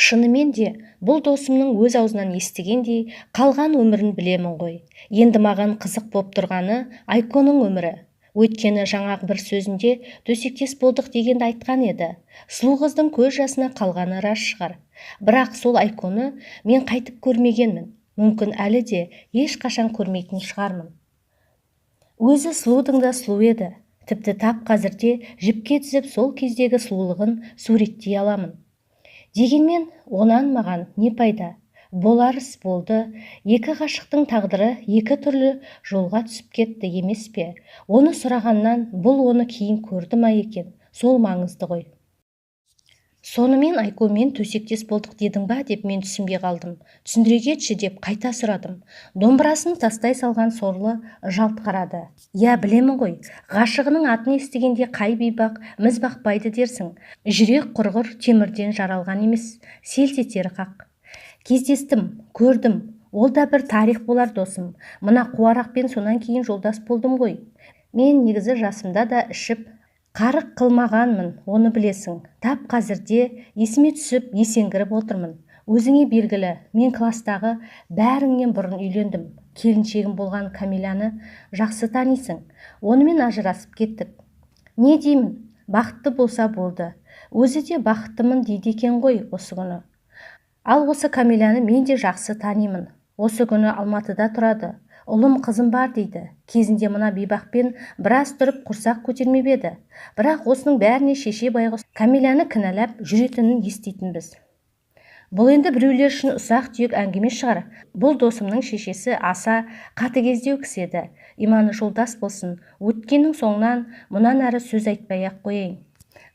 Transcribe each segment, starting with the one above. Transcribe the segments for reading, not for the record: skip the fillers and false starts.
Шынымен де бұл досымның өз аузынан естігендей қалған өмірін білемін ғой. Енді маған қызық боп тұрғаны Айконың өмірі. Өйткені жаңағы бір сөзінде төсектес болдық дегенді айтқан еді. Сұлу қыздың көз жасына қалғаны рас шығар. Бірақ сол Айконы мен қайтып көрмегенмін. Мүмкін әлі де ешқашан көрмейтін шығармын. Өзі сұлудың да сұлу еді. Тіпті тап қазірде жіпке тізіп сол кездегі сұлулығын суреттей аламын. Дегенмен онан маған не пайда? Болар іс болды. Екі ғашықтың тағдыры екі түрлі жолға түсіп кетті емес пе? Оны сұрағаннан бұл оны кейін көрді ма екен? Сол маңызды ғой. Сонымен Айкомен төсектес болдық дедің ба деп мен түсінбей қалдым. Түсіндіре кетші деп қайта сұрадым. Домбырасын тастай салған сорлы жалт қарады. Я білемін ғой, ғашығының атын естігенде қай бейбақ міз бақпайды дерсің. Жүрек құрғыр темірден жаралған емес, селт етері қақ. Кездестім, көрдім, ол да бір тарих болар досым. Мына қуарақпен сонан кейін жолдас болдым ғой. Мен негізі жасымда да ішіп қарық қылмағанмын, оны білесің. Тап қазірде есіме түсіп есеңгіріп отырмын. Өзіңе белгілі, мен кластағы бәріңнен бұрын үйлендім. Келіншегім болған Камиляны жақсы танисың. Онымен ажырасып кеттік. Не деймін? Бақытты болса болды. Өзі де бақыттымын дейді екен ғой осы күні. Ал осы Камиляны мен де жақсы танимын. Осы күні Алматыда тұрады. Ұлым қызым бар дейді. Кезінде мына бейбақпен біраз тұрып құрсақ көтермеп еді. Бірақ осының бәріне шеше байғұс Камиляны кінәлап жүретінін еститінбіз. Бұл енді біреулер үшін ұсақ түйек әңгіме шығар. Бұл досымның шешесі аса қатыгездеу кісі еді. Иманы жолдас болсын. Өткеннің соңынан мұнан әрі сөз айтпай-ақ қояйын.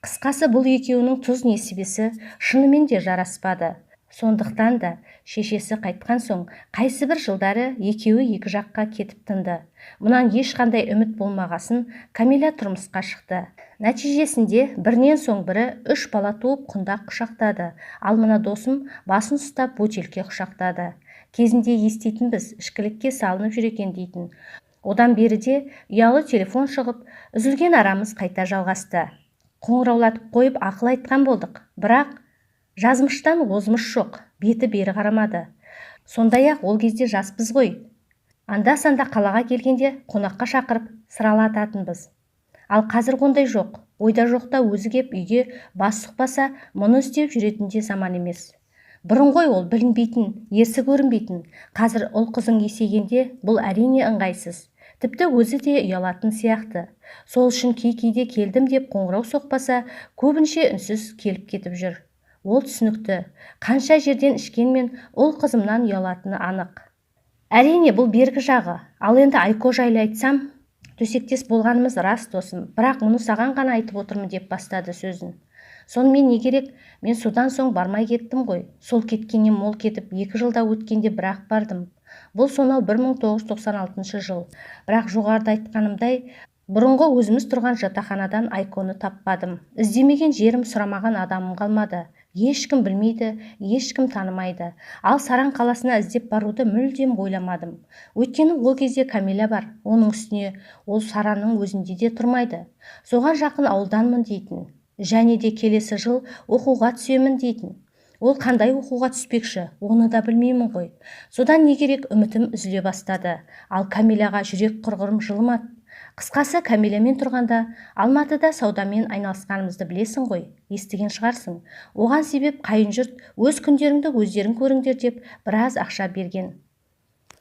Қысқасы бұл екеуінің тұз несібесі шынымен де жараспады. Сондықтан да шешесі қайтқан соң қайсы бір жылдары екеуі екі жаққа кетіп тынды. Мұнан ешқандай үміт болмағасын Камиля тұрмысқа шықты. Нәтижесінде бірінен соң бірі 3 бала туып құндақ құшақтады. Ал мына досым басын ұстап бөтелке құшақтады. Кезінде еститінбіз, ішкілікке салынып жүр екен дейтін. Одан беріде ұялы телефон шығып, үзілген арамыз қайта жалғасты. Қоңыраулатып қойып ақыл айтқан болдық. Бірақ жазмыштан озмыш жоқ, беті бері қарамады. Сондай-ақ ол кезде жаспыз ғой. Анда-санда қалаға келгенде қонаққа шақырып сыралататынбыз. Ал қазір ондай жоқ. Ойда жоқта өзі кеп үйге бас сұқпаса, мұны істеп жүретінде заман емес. Бұрын ғой ол білінбейтін, есі көрінбейтін. Қазір ұл қызың есейгенде бұл әрине ыңғайсыз. Тіпті өзі де ұялатын сияқты. Сол үшін кейде келдім деп қоңырау соқпаса, көбінше үнсіз келіп кетіп жүр. Ол түсінікті. Қанша жерден ішкенмен ол қызымнан ұялатыны анық. Әрине бұл бергі жағы. Ал енді Айко жайлы айтсам, төсектес болғанымыз рас досым, бірақ мұны саған ғана айтып отырмын деп бастады сөзін. Сонымен не керек? Мен содан соң бармай кеттім ғой. Сол кеткеннен мол кетіп 2 жылда өткенде бірақ бардым. Бұл сонау 1996 жыл. Бірақ жоғарыда айтқанымдай, бұрынғы өзіміз тұрған жатақханадан Айконы таппадым. Іздемеген жерім, сұрамаған адамым қалмады. Ешкім білмейді, ешкім танымайды. Ал Саран қаласына іздеп баруды мүлдем ойламадым. Өйткені ол кезде Камиля бар. Оның үстіне ол Саранның өзінде де тұрмайды. Соған жақын ауылданмын дейтін. Және де келесі жыл оқуға түсемін дейтін. Ол қандай оқуға түспекші, оны да білмеймін ғой. Содан не керек, үмітім үзіле бастады. Ал Камиляға жүрек құрғырым жылымады. Қысқасы, Камилямен тұрғанда Алматыда саудамен айналысқанымызды білесің ғой, естіген шығарсың. Оған себеп қайын жұрт өз күндеріңді өздерің көріңдер деп біраз ақша берген.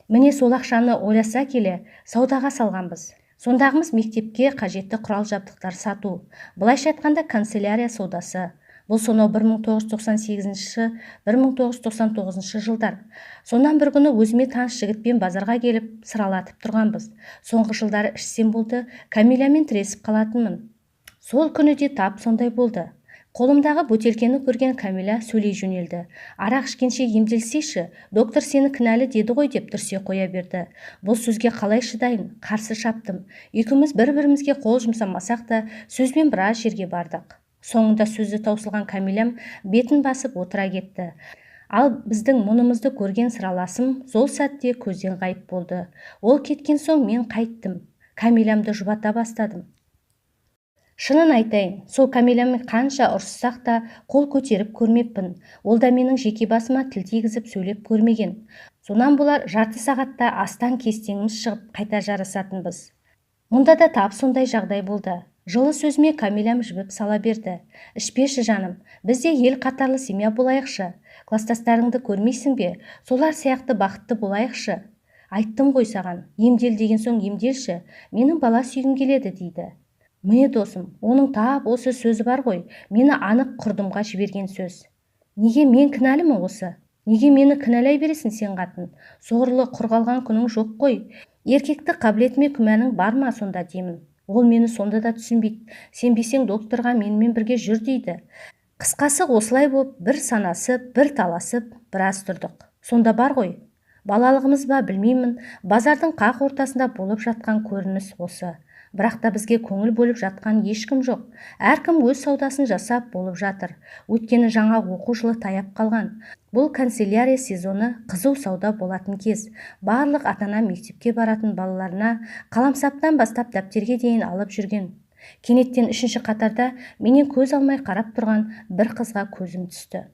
Міне сол ақшаны ойласа келе саудаға салғанбыз. Сондағымыз мектепке қажетті құрал жабдықтар сату. Былайша айтқанда канцелярия саудасы. Бұл сонау 1998-1999 жылдар. Сонан бір күні өзіме таныс жігітпен базарға келіп сыралатып тұрғанбыз. Соңғы жылдары ішсем болды, Камилямен тіресіп қалатынмын. Сол күні де тап сондай болды. Қолымдағы бөтелкені көрген Камиля сөйлей жөнелді. Арақ ішкенше емделсейші, доктор сені кінәлі деді ғой деп дүрсе қоя берді. Бұл сөзге қалай шыдайын? Қарсы шаптым. Екеуміз бір-бірімізге қол жұмсамасақ та сөзбен біраз жерге бардық. Соңында сөзі таусылған Камилям бетін басып отыра кетті. Ал біздің мұнымызды көрген сыраласым сол сәтте көзден ғайып болды. Ол кеткен соң мен қайттым. Камилямды жұбата бастадым. Шынын айтайын, сол Камилямен қанша ұрыссақ та қол көтеріп көрмеппін. Ол да менің жеке басыма тіл тигізіп сөйлеп көрмеген. Сонан болар жарты сағатта астан кестеңіміз шығып қайта жарысатынбыз. Мұнда да тап сондай жағдай болды. Жылы сөзіме Камилям жібіп сала берді. Ішпеші жаным, біз де ел қатарлы семья болайықшы. Кластастарыңды көрмейсің бе? Солар сияқты бақытты болайықшы. Айттым ғой саған, емдел деген соң емделші. Менің бала сүйгім келеді дейді. Міне досым, оның тап осы сөзі бар ғой, мені анық құрдымға жіберген сөз. Неге мен кінәлімін осы? Неге мені кінәлай бересің сен қатын? Соғырлы құр қалған күнің жоқ қой. Еркекті қабілетіме күмәнің бар ма сонда деймін. Ол мені сонда да түсінбейді. Сенбесең докторға менімен бірге жүр дейді. Қысқасы осылай боп, бір санасып, бір таласып, біраз тұрдық. Сонда бар ғой. Балалығымыз ба білмеймін, базардың қақ ортасында болып жатқан көрініс осы. Бірақ та бізге көңіл бөліп жатқан ешкім жоқ. Әркім өз саудасын жасап болып жатыр. Өйткені жаңа оқу жылы таяп қалған. Бұл канцелярия сезоны қызу сауда болатын кез. Барлық ата-ана мектепке баратын балаларына қаламсаптан бастап дәптерге дейін алып жүрген. Кенеттен үшінші қатарда менен көз алмай қарап тұрған бір қызға көзім түсті.